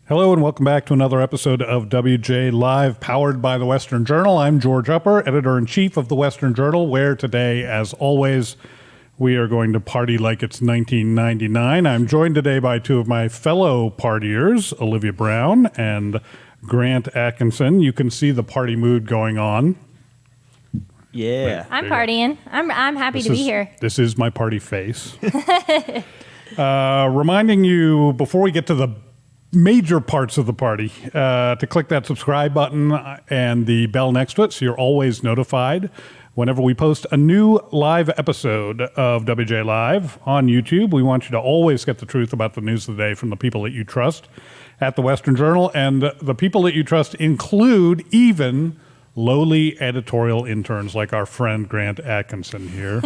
Hello and welcome back to another episode of WJ Live, powered by the Western Journal. I'm George Upper, editor-in-chief of the Western Journal, where today, as always, we are going to party like it's 1999. I'm joined today by two of my fellow partiers, Olivia Brown and Grant Atkinson. You can see the party mood going on. Yeah. I'm partying. I'm happy to be here. This is my party face. Reminding you, before we get to the major parts of the party, to click that subscribe button and the bell next to it so you're always notified whenever we post a new live episode of WJ Live on YouTube. We want you to always get the truth about the news of the day from the people that you trust at the Western Journal, and the people that you trust include even lowly editorial interns like our friend Grant Atkinson here.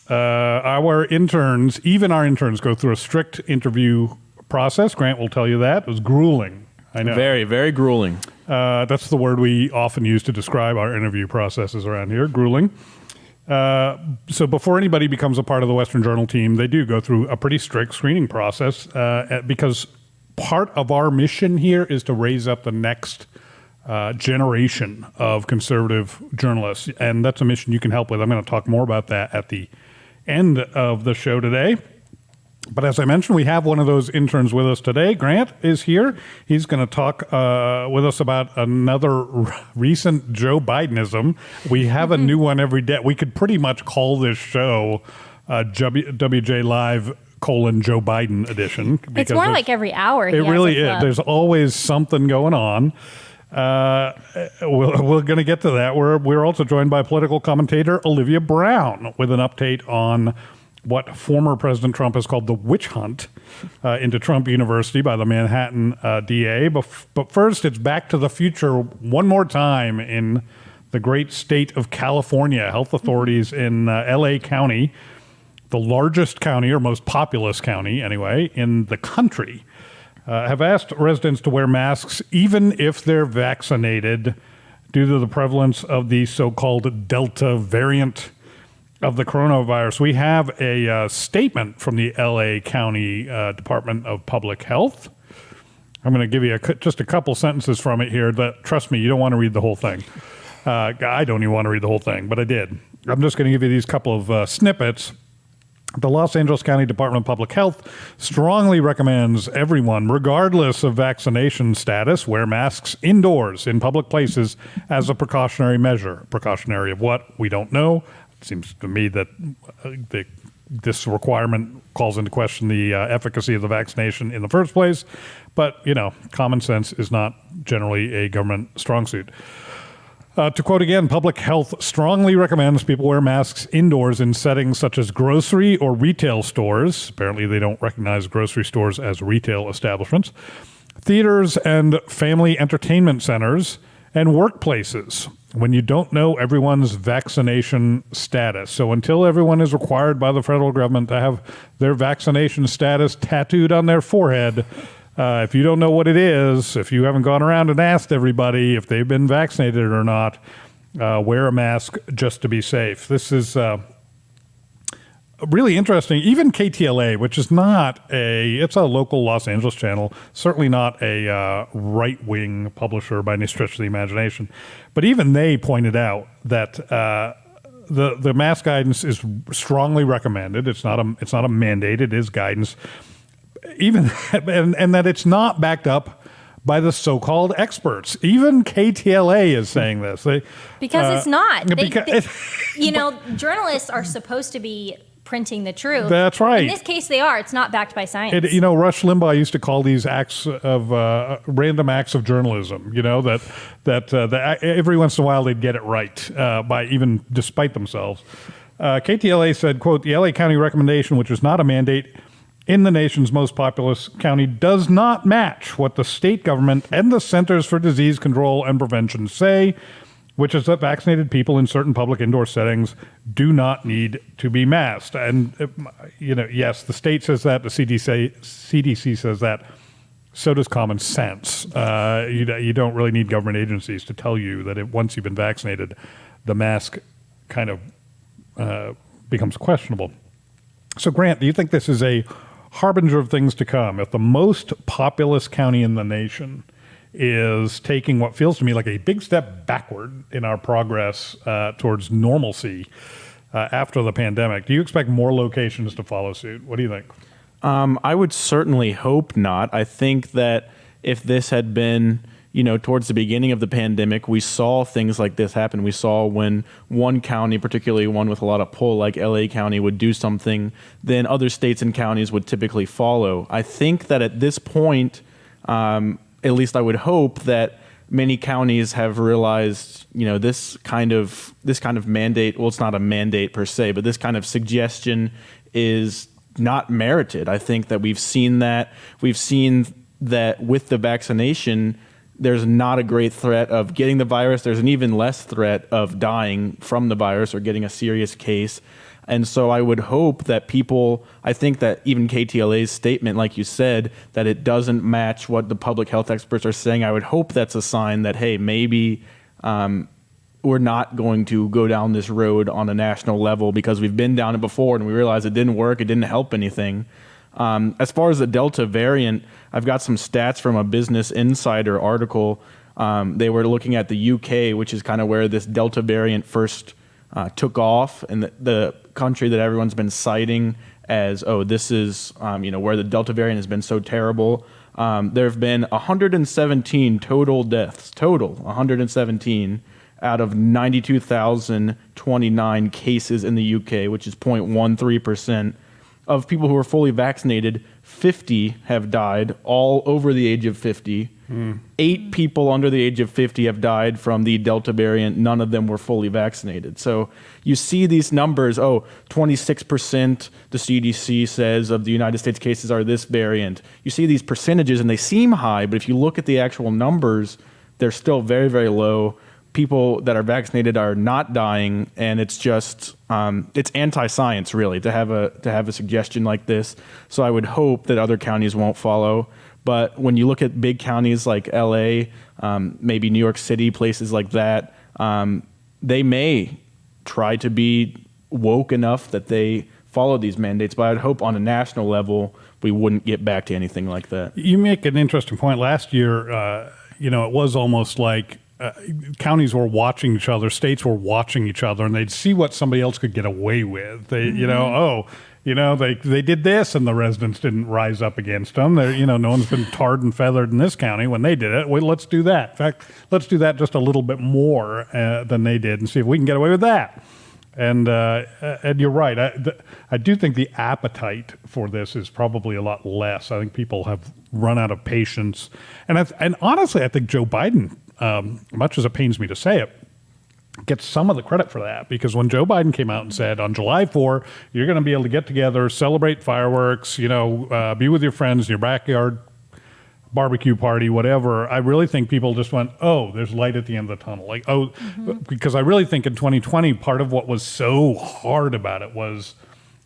Our interns go through a strict interview process. Grant will tell you that. It was grueling. I know. Very, very grueling. That's the word we often use to describe our interview processes around here, grueling. So before anybody becomes a part of the Western Journal team, they do go through a pretty strict screening process because part of our mission here is to raise up the next generation of conservative journalists, and that's a mission you can help with. I'm going to talk more about that at the end of the show today. But as I mentioned, we have one of those interns with us today. Grant is here. He's going to talk with us about another recent Joe Bidenism. We have a new one every day. We could pretty much call this show WJ Live : Joe Biden edition. It's more like every hour. It really is. There's always something going on. We're going to get to that. We're also joined by political commentator Olivia Brown with an update on what former President Trump has called the witch hunt into Trump University by the Manhattan DA. But first, it's back to the future one more time in the great state of California. Health authorities in L.A. County, the largest county or most populous county anyway in the country, have asked residents to wear masks even if they're vaccinated due to the prevalence of the so-called Delta variant of the coronavirus. We have a statement from the L.A. County Department of Public Health. I'm going to give you just a couple sentences from it here. Trust me, you don't want to read the whole thing. I don't even want to read the whole thing, but I did. I'm just going to give you these couple of snippets. The Los Angeles County Department of Public Health strongly recommends everyone, regardless of vaccination status, wear masks indoors in public places as a precautionary measure. Precautionary of what? We don't know. It seems to me that this requirement calls into question the efficacy of the vaccination in the first place. But, common sense is not generally a government strong suit. To quote again, public health strongly recommends people wear masks indoors in settings such as grocery or retail stores. Apparently they don't recognize grocery stores as retail establishments, theaters and family entertainment centers, and workplaces when you don't know everyone's vaccination status. So until everyone is required by the federal government to have their vaccination status tattooed on their forehead, if you don't know what it is, if you haven't gone around and asked everybody if they've been vaccinated or not, wear a mask just to be safe. This is really interesting. Even KTLA, which is it's a local Los Angeles channel, certainly not a right-wing publisher by any stretch of the imagination, but even they pointed out that the mask guidance is strongly recommended. It's not a mandate. It is guidance. Even and that it's not backed up by the so-called experts. Even KTLA is saying this. Because it's not. Journalists are supposed to be printing the truth. That's right. In this case, they are. It's not backed by science. Rush Limbaugh used to call these acts of random acts of journalism. That every once in a while they'd get it right despite themselves. KTLA said, quote, the LA County recommendation, which is not a mandate in the nation's most populous county, does not match what the state government and the Centers for Disease Control and Prevention say, which is that vaccinated people in certain public indoor settings do not need to be masked. And, yes, the state says that, the CDC says that, so does common sense. You don't really need government agencies to tell you that once you've been vaccinated, the mask kind of becomes questionable. So, Grant, do you think this is a harbinger of things to come. If the most populous county in the nation is taking what feels to me like a big step backward in our progress towards normalcy after the pandemic, do you expect more locations to follow suit? What do you think? I would certainly hope not. I think that if this had been, towards the beginning of the pandemic, we saw things like this happen. We saw when one county, particularly one with a lot of pull like LA County, would do something, then other states and counties would typically follow. I think that at this point, at least I would hope that many counties have realized, this kind of mandate, well, it's not a mandate per se, but this kind of suggestion is not merited. I think that we've seen that with the vaccination, there's not a great threat of getting the virus. There's an even less threat of dying from the virus or getting a serious case. And so I would hope that I think that even KTLA's statement, like you said, that it doesn't match what the public health experts are saying, I would hope that's a sign that, hey, maybe we're not going to go down this road on a national level because we've been down it before and we realized it didn't work, it didn't help anything. As far as the Delta variant, I've got some stats from a Business Insider article. They were looking at the UK, which is kind of where this Delta variant first took off, and the country that everyone's been citing as, this is where the Delta variant has been so terrible. There have been 117 total deaths, 117 out of 92,029 cases in the UK, which is 0.13%. Of people who are fully vaccinated, 50 have died, all over the age of 50. 8 people under the age of 50 have died from the Delta variant. None of them were fully vaccinated. So you see these numbers, 26% the CDC says of the United States cases are this variant. You see these percentages and they seem high, but if you look at the actual numbers, they're still very, very low. People that are vaccinated are not dying, and it's just it's anti-science really to have a suggestion like this. So I would hope that other counties won't follow. But when you look at big counties like LA, maybe New York City, places like that, they may try to be woke enough that they follow these mandates. But I'd hope on a national level we wouldn't get back to anything like that. You make an interesting point. Last year, it was almost like counties were watching each other, states were watching each other, and they'd see what somebody else could get away with. They, they did this, and the residents didn't rise up against them. No one's been tarred and feathered in this county when they did it. Well, let's do that. In fact, let's do that just a little bit more than they did, and see if we can get away with that. And you're right. I do think the appetite for this is probably a lot less. I think people have run out of patience, and honestly, I think Joe Biden, much as it pains me to say it, gets some of the credit for that, because when Joe Biden came out and said on July 4, you're going to be able to get together, celebrate fireworks, be with your friends in your backyard, barbecue party, whatever, I really think people just went, there's light at the end of the tunnel. Because I really think in 2020, part of what was so hard about it was,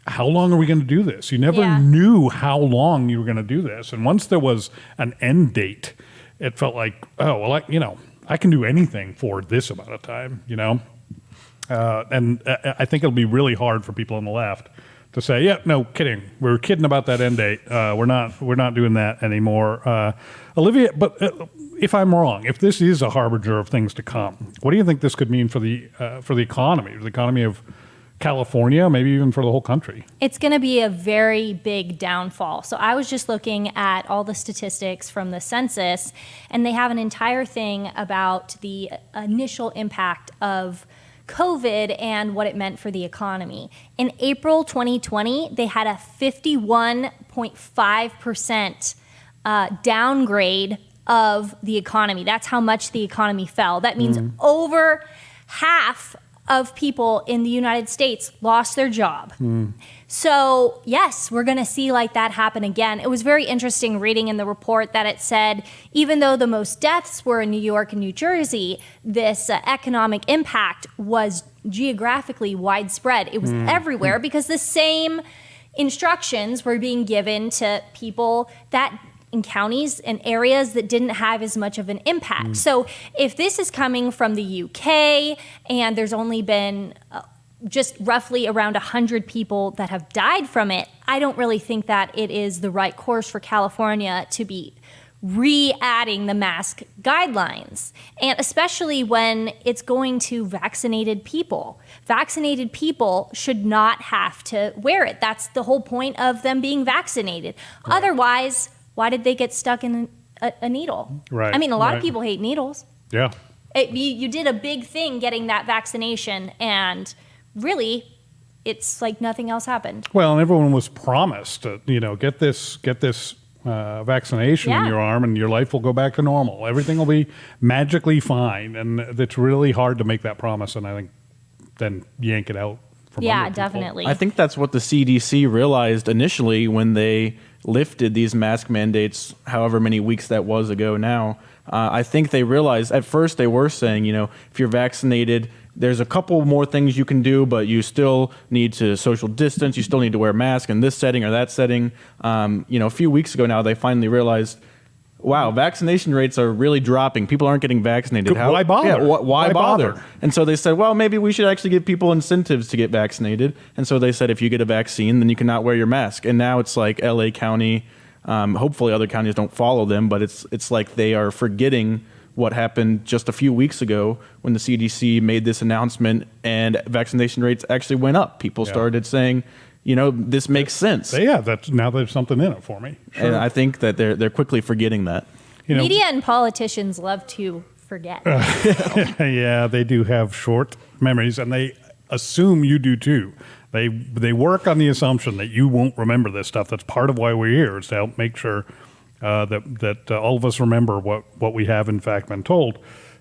how long are we going to do this? You never knew how long you were going to do this. And once there was an end date, it felt like, I can do anything for this amount of time, and I think it'll be really hard for people on the left to say, yeah, no, kidding. We were kidding about that end date. We're not doing that anymore. Olivia, but if I'm wrong, if this is a harbinger of things to come, what do you think this could mean for the economy of California, maybe even for the whole country? It's going to be a very big downfall. So I was just looking at all the statistics from the census, and they have an entire thing about the initial impact of COVID and what it meant for the economy. In April 2020, they had a 51.5% downgrade of the economy. That's how much the economy fell. That means over half of people in the United States lost their job. So yes, we're going to see like that happen again. It was very interesting reading in the report that it said, even though the most deaths were in New York and New Jersey, this economic impact was geographically widespread. It was everywhere because the same instructions were being given to people that in counties and areas that didn't have as much of an impact. So if this is coming from the UK and there's only been just roughly around 100 people that have died from it, I don't really think that it is the right course for California to be re-adding the mask guidelines, and especially when it's going to vaccinated people. Vaccinated people should not have to wear it. That's the whole point of them being vaccinated. Right. Otherwise, why did they get stuck in a needle? Right. I mean, a lot of people hate needles. Yeah. You did a big thing getting that vaccination, and really, it's like nothing else happened. Well, and everyone was promised, get this vaccination in your arm, and your life will go back to normal. Everything will be magically fine, and it's really hard to make that promise. And I think then yank it out from under people. Definitely. I think that's what the CDC realized initially when they lifted these mask mandates, however many weeks that was ago now. I think they realized at first they were saying, if you're vaccinated, there's a couple more things you can do, but you still need to social distance. You still need to wear a mask in this setting or that setting. A few weeks ago now, they finally realized, wow, vaccination rates are really dropping. People aren't getting vaccinated. Why bother? Yeah, why bother? And so they said, well, maybe we should actually give people incentives to get vaccinated. And so they said, if you get a vaccine, then you cannot wear your mask. And now it's like LA County, hopefully other counties don't follow them, but it's like they are forgetting what happened just a few weeks ago when the CDC made this announcement and vaccination rates actually went up. People started saying, this makes sense. Now there's something in it for me. Sure. And I think that they're quickly forgetting that. Media and politicians love to forget. Yeah, they do have short memories, and they assume you do too. They work on the assumption that you won't remember this stuff. That's part of why we're here, is to help make sure that all of us remember what we have in fact been told.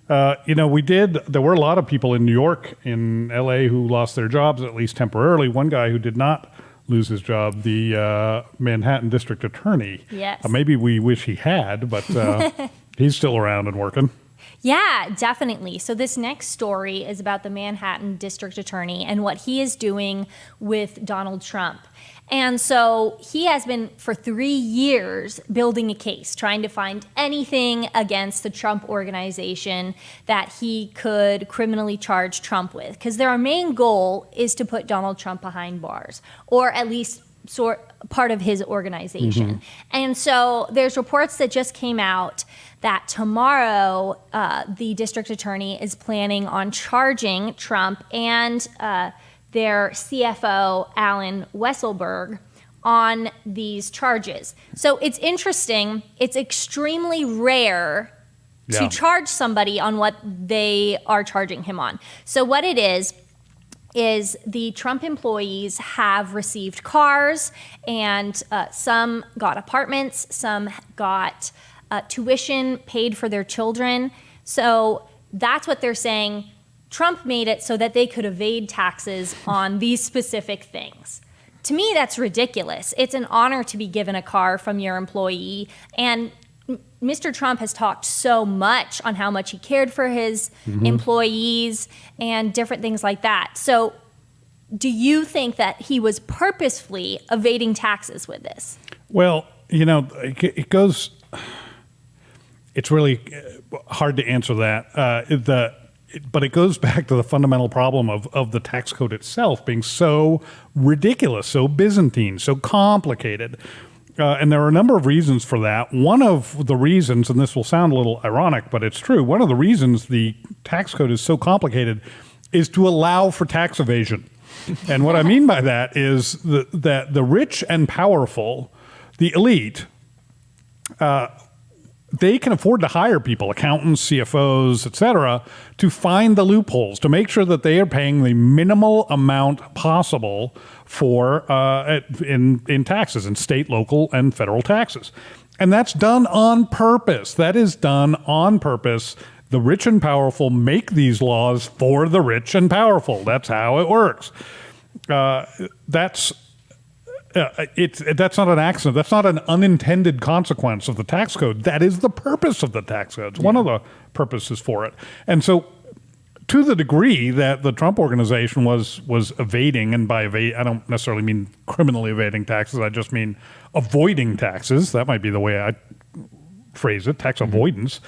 There were a lot of people in New York, in LA, who lost their jobs, at least temporarily. One guy who did not lose his job, the Manhattan district attorney. Yes. Maybe we wish he had, but he's still around and working. Yeah, definitely. So this next story is about the Manhattan district attorney and what he is doing with Donald Trump. And so he has been for 3 years building a case, trying to find anything against the Trump organization that he could criminally charge Trump with. Because their main goal is to put Donald Trump behind bars, or at least part of his organization. Mm-hmm. And so there's reports that just came out that tomorrow the district attorney is planning on charging Trump and their CFO, Alan Weisselberg, on these charges. So it's interesting. It's extremely rare to charge somebody on what they are charging him on. So what it is the Trump employees have received cars, and some got apartments, some got tuition paid for their children. So that's what they're saying. Trump made it so that they could evade taxes on these specific things. To me, that's ridiculous. It's an honor to be given a car from your employee. And Mr. Trump has talked so much on how much he cared for his employees and different things like that. So do you think that he was purposefully evading taxes with this? Well, it's really hard to answer that. But it goes back to the fundamental problem of the tax code itself being so ridiculous, so Byzantine, so complicated. And there are a number of reasons for that. One of the reasons, and this will sound a little ironic, but it's true, one of the reasons the tax code is so complicated is to allow for tax evasion. And what I mean by that is that the rich and powerful, the elite, they can afford to hire people, accountants, CFOs, et cetera, to find the loopholes, to make sure that they are paying the minimal amount possible for in taxes, in state, local, and federal taxes. And that's done on purpose. That is done on purpose. The rich and powerful make these laws for the rich and powerful. That's how it works. That's not an accident. That's not an unintended consequence of the tax code. That is the purpose of the tax code. It's one of the purposes for it. And so to the degree that the Trump organization was evading, and by evade, I don't necessarily mean criminally evading taxes. I just mean avoiding taxes. That might be the way I phrase it, tax avoidance.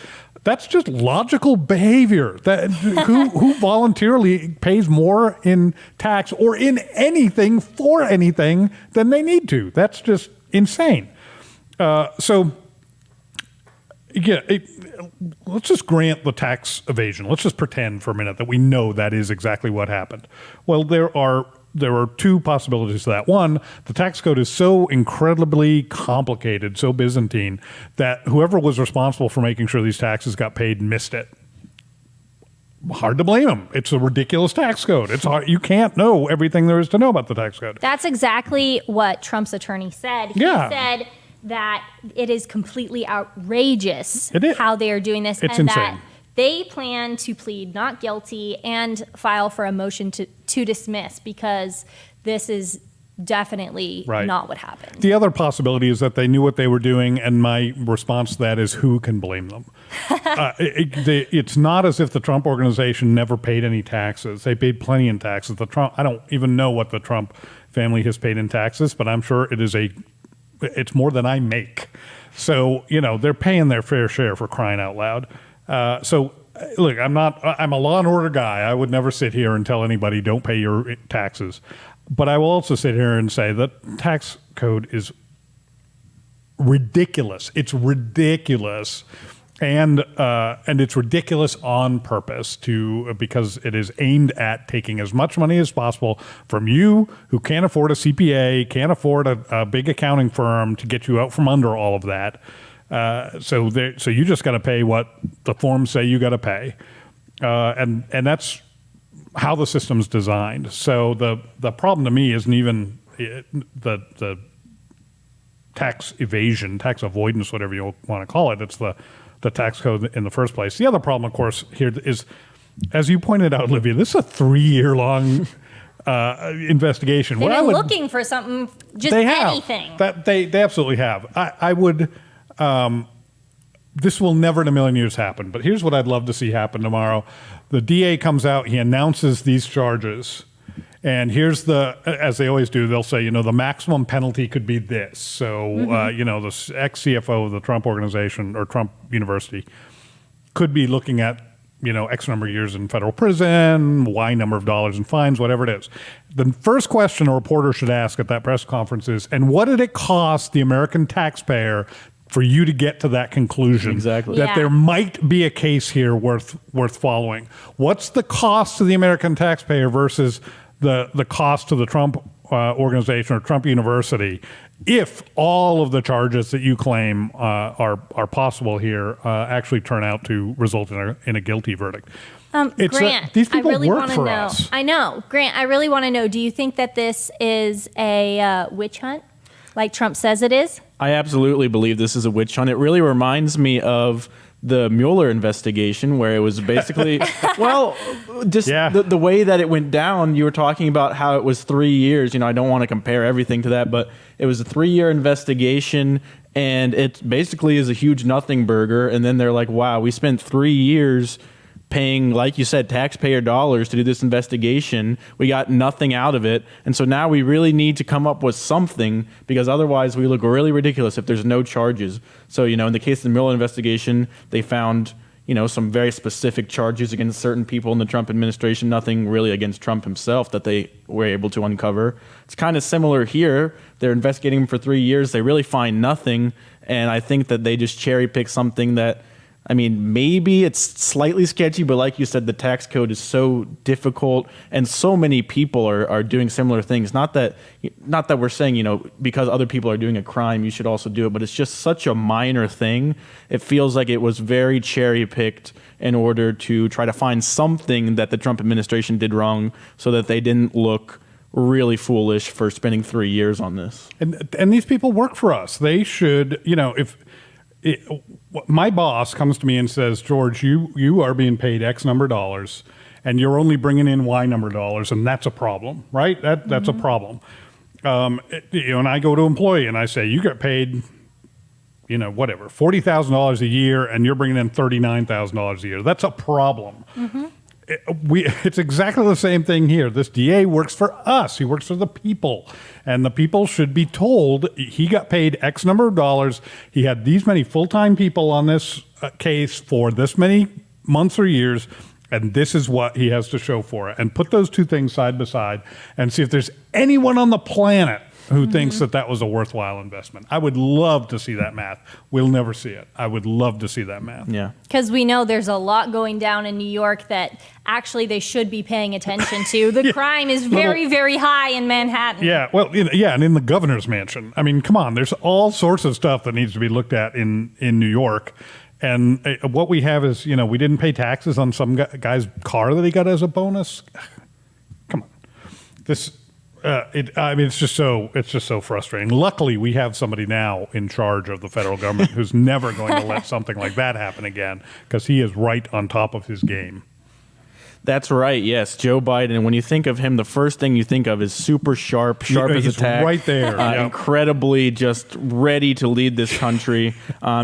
That's just logical behavior. That who voluntarily pays more in tax or in anything for anything than they need to? That's just insane. So, yeah, let's just grant the tax evasion. Let's just pretend for a minute that we know that is exactly what happened. Well, there are two possibilities to that. One, the tax code is so incredibly complicated, so Byzantine, that whoever was responsible for making sure these taxes got paid missed it. Hard to blame them. It's a ridiculous tax code. It's hard. You can't know everything there is to know about the tax code. That's exactly what Trump's attorney said. He said that it is completely outrageous how they are doing this. It's and insane. That they plan to plead not guilty and file for a motion to dismiss because this is definitely not what happened. The other possibility is that they knew what they were doing, and my response to that is, who can blame them? It's not as if the Trump organization never paid any taxes. They paid plenty in taxes. I don't even know what the Trump family has paid in taxes, but I'm sure it's more than I make. So, they're paying their fair share, for crying out loud. So, look, I'm a law and order guy. I would never sit here and tell anybody don't pay your taxes. But I will also sit here and say that tax code is ridiculous. It's ridiculous. And it's ridiculous on purpose because it is aimed at taking as much money as possible from you who can't afford a CPA, can't afford a big accounting firm to get you out from under all of that. So you just got to pay what the forms say you got to pay, and that's how the system's designed. So the problem to me isn't even the tax evasion, tax avoidance, whatever you want to call it. It's the tax code in the first place. The other problem, of course, here is, as you pointed out, Olivia, this is a 3-year-long investigation. They've been looking for something, just anything. They absolutely have. I would. This will never in a million years happen, but here's what I'd love to see happen tomorrow. The DA comes out, he announces these charges, and here's as they always do, they'll say, the maximum penalty could be this. So, the ex-CFO of the Trump organization or Trump University could be looking at, X number of years in federal prison, Y number of dollars in fines, whatever it is. The first question a reporter should ask at that press conference is, and what did it cost the American taxpayer for you to get to that conclusion? Exactly. That there might be a case here worth following. What's the cost to the American taxpayer versus the cost to the Trump organization or Trump University if all of the charges that you claim are possible here actually turn out to result in a guilty verdict? Grant, these people I really work want to for know. us. I know. Grant, I really want to know, do you think that this is a witch hunt like Trump says it is? I absolutely believe this is a witch hunt. It really reminds me of the Mueller investigation, where it was basically, the way that it went down. You were talking about how it was 3 years. I don't want to compare everything to that, but it was a 3-year investigation, and it basically is a huge nothing burger. And then they're like, wow, we spent 3 years paying, like you said, taxpayer dollars to do this investigation. We got nothing out of it. And so now we really need to come up with something, because otherwise we look really ridiculous if there's no charges. So, in the case of the Mueller investigation, they found, some very specific charges against certain people in the Trump administration, nothing really against Trump himself that they were able to uncover. It's kind of similar here. They're investigating him for 3 years. They really find nothing. And I think that they just cherry pick something that, maybe it's slightly sketchy, but like you said, the tax code is so difficult, and so many people are doing similar things. Not that we're saying, because other people are doing a crime, you should also do it, but it's just such a minor thing. It feels like it was very cherry picked in order to try to find something that the Trump administration did wrong, so that they didn't look really foolish for spending 3 years on this. And these people work for us. They should, my boss comes to me and says, George, you are being paid X number of dollars, and you're only bringing in Y number of dollars, and that's a problem, right? That's a problem. And I go to employee and I say, you get paid, whatever, $40,000 a year, and you're bringing in $39,000 a year. That's a problem. it's exactly the same thing here. This DA works for us. He works for the people. And the people should be told he got paid X number of dollars. He had these many full-time people on this case for this many months or years. And this is what he has to show for it. And put those two things side by side and see if there's anyone on the planet who thinks that was a worthwhile investment. I would love to see that math. We'll never see it. I would love to see that math. Yeah. Because we know there's a lot going down in New York that actually they should be paying attention to. The crime is very, very high in Manhattan. Yeah, well, and in the governor's mansion. I mean, come on, there's all sorts of stuff that needs to be looked at in New York. And what we have is, we didn't pay taxes on some guy's car that he got as a bonus. Come on. This... it's just so frustrating. Luckily, we have somebody now in charge of the federal government who's never going to let something like that happen again, because he is right on top of his game. That's right. Yes, Joe Biden. When you think of him, the first thing you think of is super sharp as a tack. Right there. Yep. Incredibly just ready to lead this country.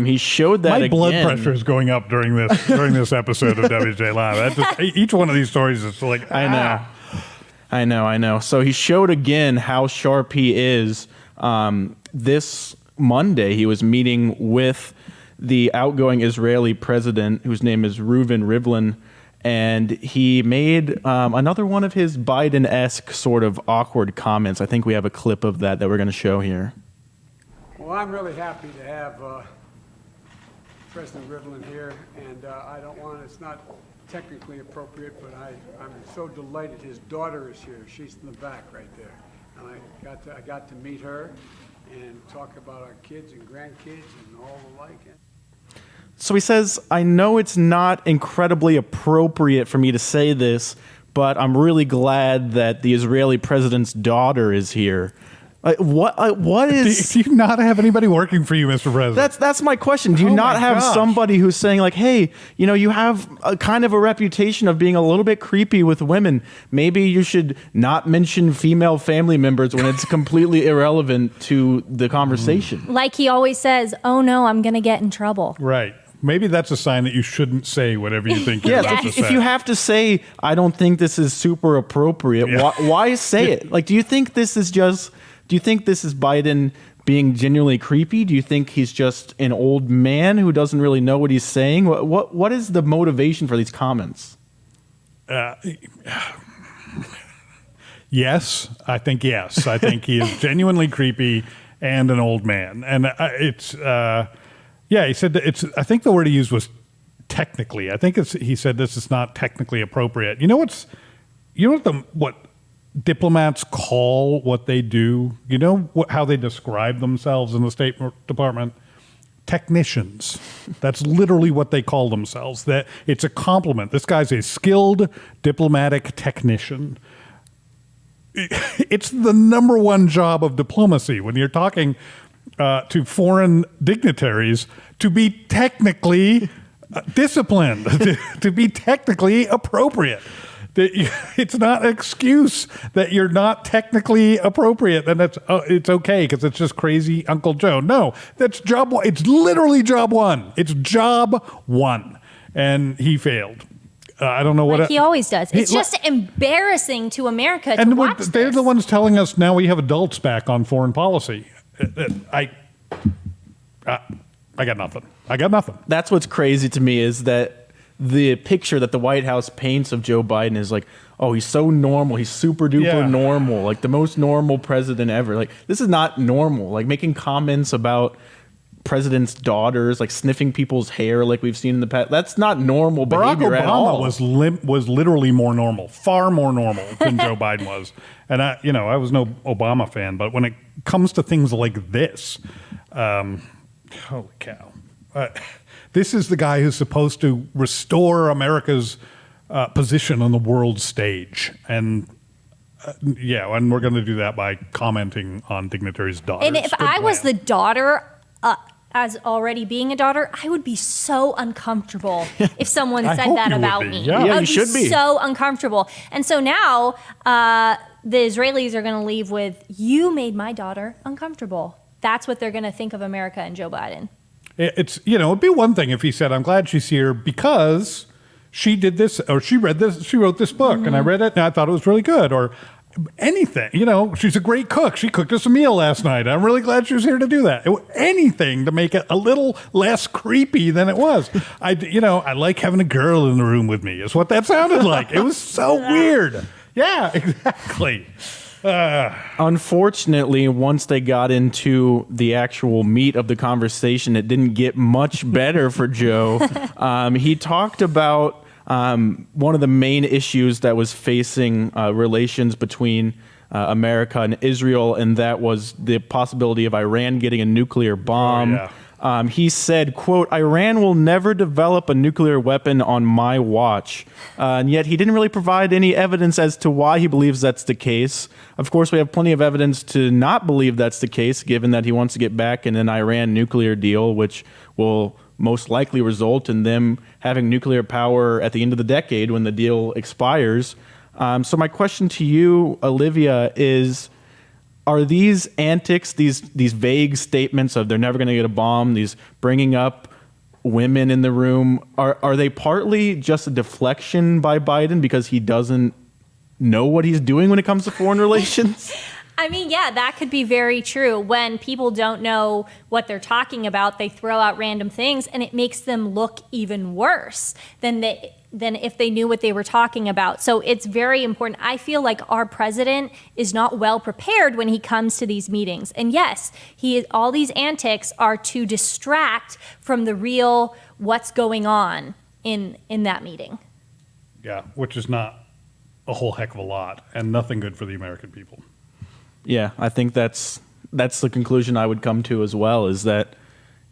He showed that. My blood pressure is going up during this episode of WJ Live. Each one of these stories is like, I know. So he showed again how sharp he is. This Monday, he was meeting with the outgoing Israeli president, whose name is Reuven Rivlin, and he made another one of his Biden-esque sort of awkward comments. I think we have a clip of that we're going to show here. Well, I'm really happy to have President Rivlin here, and it's not technically appropriate, but I'm so delighted his daughter is here. She's in the back right there. And I got to meet her and talk about our kids and grandkids and all the like. So he says, I know it's not incredibly appropriate for me to say this, but I'm really glad that the Israeli president's daughter is here. What is... Do you not have anybody working for you, Mr. President? That's my question. Do you not have somebody who's saying like, hey, you have a kind of a reputation of being a little bit creepy with women. Maybe you should not mention female family members when it's completely irrelevant to the conversation. Like he always says, oh no, I'm going to get in trouble. Right. Maybe that's a sign that you shouldn't say whatever you think you're about to say. If you have to say, I don't think this is super appropriate, why say it? Like, do you think this is Biden being genuinely creepy? Do you think he's just an old man who doesn't really know what he's saying? What is the motivation for these comments? Yes, I think yes. I think he is genuinely creepy and an old man. And he said that I think the word he used was technically. I think he said this is not technically appropriate. What diplomats call what they do? You know how they describe themselves in the State Department? Technicians. That's literally what they call themselves. That it's a compliment. This guy's a skilled diplomatic technician. It's the number one job of diplomacy when you're talking to foreign dignitaries, to be technically disciplined, to be technically appropriate. It's not an excuse that you're not technically appropriate, and it's okay because it's just crazy Uncle Joe. No, that's job one. It's literally job one. It's job one, and he failed. I don't know what he always does. It's just embarrassing to America to watch this. They're the ones telling us now we have adults back on foreign policy. I got nothing. That's what's crazy to me is that the picture that the White House paints of Joe Biden is like, oh, he's so normal. He's super duper normal, like the most normal president ever. Like, this is not normal. Like making comments about president's daughters, like sniffing people's hair, like we've seen in the past. That's not normal behavior at all. Barack Obama was literally more normal, far more normal than Joe Biden was. And I was no Obama fan, but when it comes to things like this, holy cow. This is the guy who's supposed to restore America's position on the world stage. And and we're going to do that by commenting on dignitaries' daughters. And if I was the daughter, as already being a daughter, I would be so uncomfortable if someone said that about me. Yeah, I would you should be so uncomfortable. And so now the Israelis are going to leave with, you made my daughter uncomfortable. That's what they're going to think of America and Joe Biden. It'd be one thing if he said, I'm glad she's here because she did this, or she read this, she wrote this book, and I read it, and I thought it was really good, or anything. She's a great cook. She cooked us a meal last night. I'm really glad she was here to do that. Anything to make it a little less creepy than it was. I like having a girl in the room with me, is what that sounded like. It was so weird. Yeah, exactly. Unfortunately, once they got into the actual meat of the conversation, it didn't get much better for Joe. He talked about one of the main issues that was facing relations between America and Israel, and that was the possibility of Iran getting a nuclear bomb. Oh, yeah. He said, quote, "Iran will never develop a nuclear weapon on my watch." And yet he didn't really provide any evidence as to why he believes that's the case. Of course, we have plenty of evidence to not believe that's the case, given that he wants to get back in an Iran nuclear deal, which will most likely result in them having nuclear power at the end of the decade when the deal expires. So my question to you, Olivia, is, are these antics, these vague statements of they're never going to get a bomb, these bringing up women in the room, are they partly just a deflection by Biden because he doesn't know what he's doing when it comes to foreign relations? I mean, yeah, that could be very true. When people don't know what they're talking about, they throw out random things, and it makes them look even worse than if they knew what they were talking about. So it's very important. I feel like our president is not well prepared when he comes to these meetings. And yes, all these antics are to distract from the real what's going on in that meeting. Yeah, which is not a whole heck of a lot, and nothing good for the American people. Yeah, I think that's the conclusion I would come to as well, is that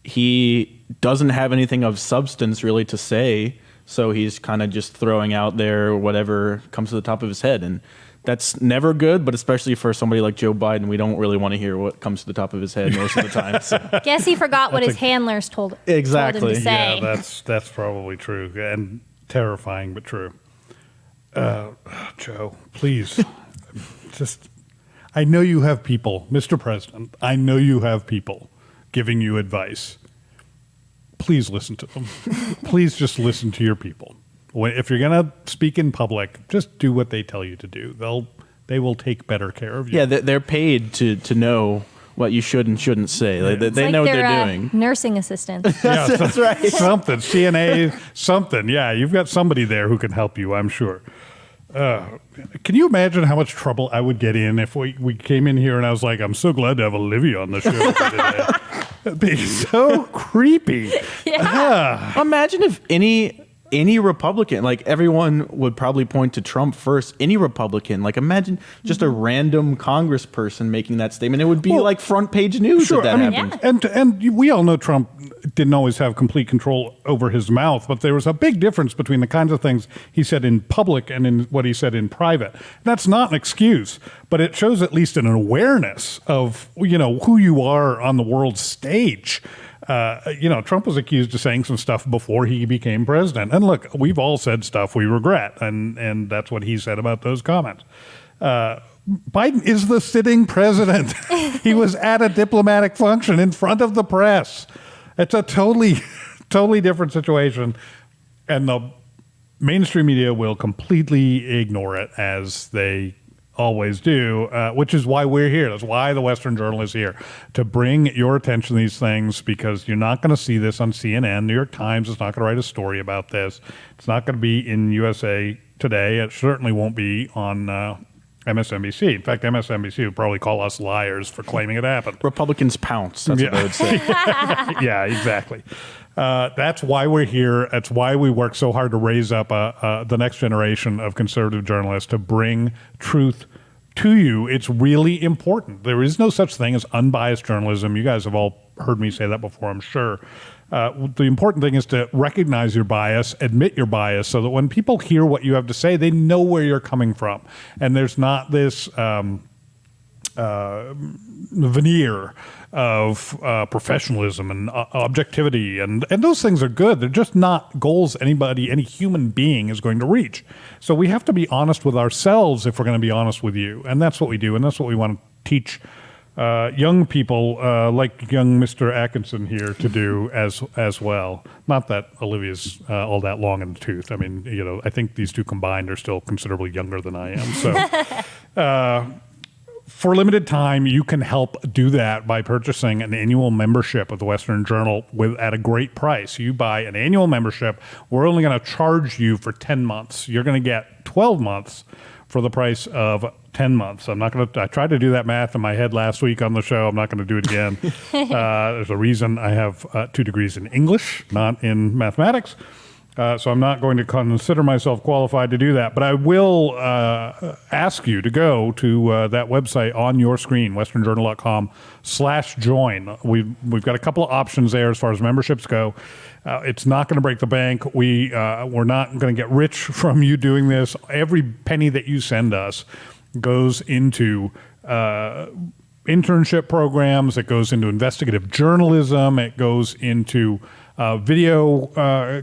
he doesn't have anything of substance really to say, so he's kind of just throwing out there whatever comes to the top of his head. And that's never good, but especially for somebody like Joe Biden, we don't really want to hear what comes to the top of his head most of the time. So. Guess he forgot what his handlers told him to say. Yeah, that's probably true, and terrifying, but true. Joe, please, just... I know you have people, Mr. President, I know you have people giving you advice. Please listen to them. Please just listen to your people. If you're going to speak in public, just do what they tell you to do. They will take better care of you. Yeah, they're paid to know what you should and shouldn't say. Yeah. They know what they're doing. Nursing assistants. Yeah, that's right. Something, CNA, something. Yeah, you've got somebody there who can help you, I'm sure. Can you imagine how much trouble I would get in if we came in here and I was like, I'm so glad to have Olivia on the show today. It'd be so creepy. Yeah. Imagine if any Republican, like everyone would probably point to Trump first, any Republican, like imagine just a random congressperson making that statement. It would be like front page news if that happened. Yeah. And we all know Trump didn't always have complete control over his mouth, but there was a big difference between the kinds of things he said in public and in what he said in private. That's not an excuse, but it shows at least an awareness of, who you are on the world stage. Trump was accused of saying some stuff before he became president. And look, we've all said stuff we regret, and that's what he said about those comments. Biden is the sitting president. He was at a diplomatic function in front of the press. It's a totally different situation. And the mainstream media will completely ignore it, as they always do, which is why we're here. That's why the Western Journal is here, to bring your attention to these things, because you're not going to see this on CNN. New York Times is not going to write a story about this. It's not going to be in USA Today. It certainly won't be on MSNBC. In fact, MSNBC would probably call us liars for claiming it happened. Republicans pounce. That's what they would say. Yeah, exactly. That's why we're here. That's why we work so hard to raise up the next generation of conservative journalists to bring truth to you. It's really important. There is no such thing as unbiased journalism. You guys have all heard me say that before, I'm sure. The important thing is to recognize your bias, admit your bias, so that when people hear what you have to say, they know where you're coming from. And there's not this veneer of professionalism and objectivity, and those things are good. They're just not goals any human being is going to reach. So we have to be honest with ourselves if we're going to be honest with you, and that's what we do, and that's what we want to teach young people like young Mr. Atkinson here to do as well. Not that Olivia's all that long in the tooth. I mean, I think these two combined are still considerably younger than I am. So for a limited time, you can help do that by purchasing an annual membership of the Western Journal at a great price. You buy an annual membership. We're only going to charge you for 10 months. You're going to get 12 months for the price of 10 months. I tried to do that math in my head last week on the show. I'm not going to do it again. There's a reason I have 2 degrees in English, not in mathematics. So I'm not going to consider myself qualified to do that. But I will ask you to go to that website on your screen, westernjournal.com/join. We've got a couple of options there as far as memberships go. It's not going to break the bank. We're not going to get rich from you doing this. Every penny that you send us goes into internship programs. It goes into investigative journalism. It goes into video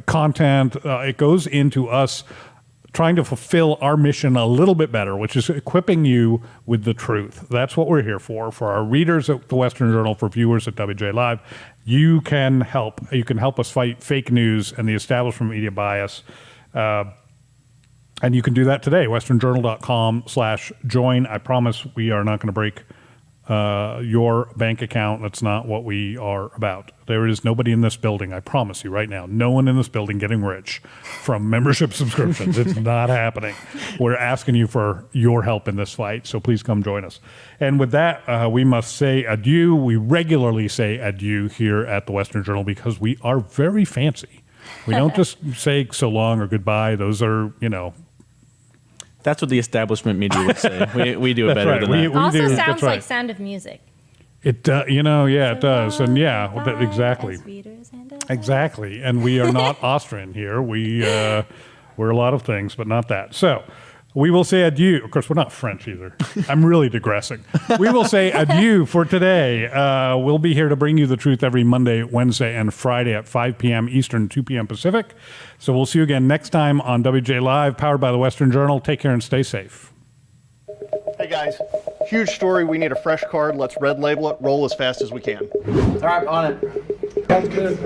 content. It goes into us trying to fulfill our mission a little bit better, which is equipping you with the truth. That's what we're here for our readers at the Western Journal, for viewers at WJ Live. You can help. You can help us fight fake news and the establishment media bias. And you can do that today, westernjournal.com/join. I promise we are not going to break your bank account. That's not what we are about. There is nobody in this building, I promise you right now, no one in this building getting rich from membership subscriptions. It's not happening. We're asking you for your help in this fight, so please come join us. And with that, we must say adieu. We regularly say adieu here at the Western Journal because we are very fancy. We don't just say so long or goodbye. Those are, That's what the establishment media would say. We do it better right. than that. Also do. sounds That's right. like Sound of Music. It does, it does. And exactly. Exactly. And we are not Austrian here. We're a lot of things, but not that. So we will say adieu. Of course, we're not French either. I'm really digressing. We will say adieu for today. We'll be here to bring you the truth every Monday, Wednesday, and Friday at 5 p.m. Eastern, 2 p.m. Pacific. So we'll see you again next time on WJ Live, powered by the Western Journal. Take care and stay safe. Hey guys, huge story. We need a fresh card. Let's red label it. Roll as fast as we can. All right, on it. Sounds good.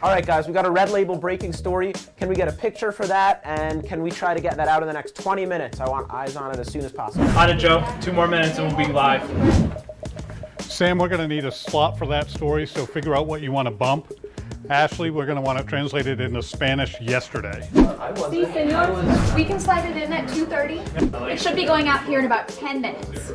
All right, guys, we got a red label breaking story. Can we get a picture for that? And can we try to get that out in the next 20 minutes? I want eyes on it as soon as possible. On it, Joe. 2 more minutes and we'll be live. Sam, we're going to need a slot for that story, so figure out what you want to bump. Ashley, we're going to want to translate it into Spanish yesterday. Sí, señor. We can slide it in at 2:30. It should be going out here in about 10 minutes.